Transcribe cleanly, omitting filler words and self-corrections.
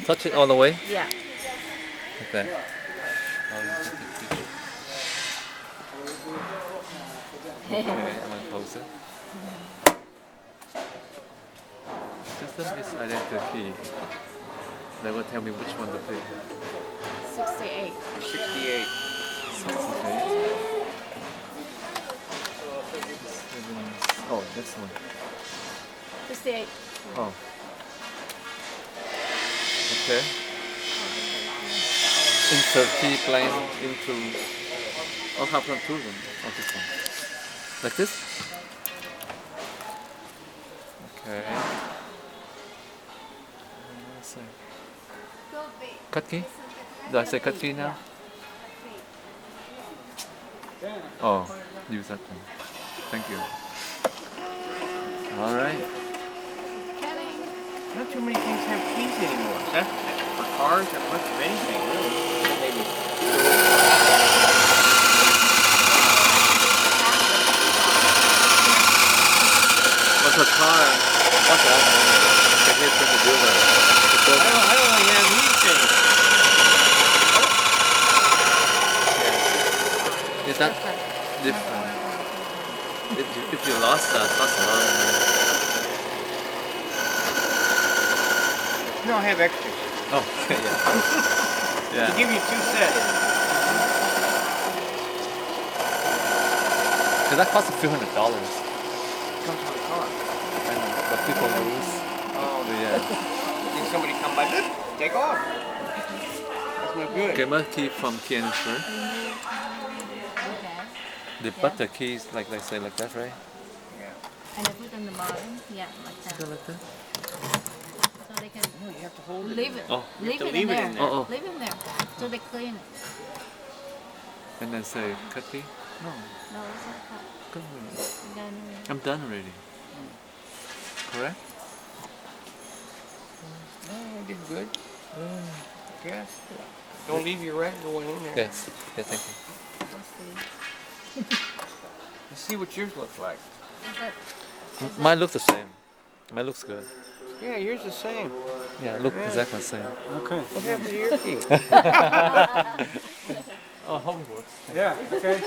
Touch it all the way. Yeah. Like that. Okay, I'm gonna close it. System is identity. They will tell me which one to pick. 68. 68. 68. Oh, this one. 68. Oh. Okay. Insert key plane into. Oh, how come two of them? Oh, this one. Like this? Okay. Let's see. Cut key? Do I say cut key now? Oh, use that one. Thank you. Alright. Not too many things have keys anymore. That's for cars or much of anything, really. Maybe. What's a car? What's that? Can you put the dealer? I don't really have these things. Yeah. Is that different? If you lost that, that's a lot of money. No, I have extras. Oh, okay, yeah. I'll Yeah. give you 2 sets. Because that costs a few $100s. Comes with a car. I know, but people lose. Oh, Yeah. think somebody come by, take off. That's no good. Okay, my key from key and insert. Okay. They put the keys like they say like that, right? Yeah. And I put on the bottom. Yeah, like that. Go like that. So they can No, you have to hold it. leave it. Oh. You have to Leave leave it it in in there. there. Oh, oh. Leave it in there. So they clean it. And then say cut key. No, No, it's not cut. go ahead. Then I'm done already. Correct? No, I did good. Yes. Don't leave your regular one in there. Yes. Yeah, thank you. let's see. Let's see what yours looks like. Is that Mine looks the same. Mine looks good. Yeah, yours the same. Yeah, look exactly the same. Okay. What happened to your key? Oh, home works. Yeah, okay.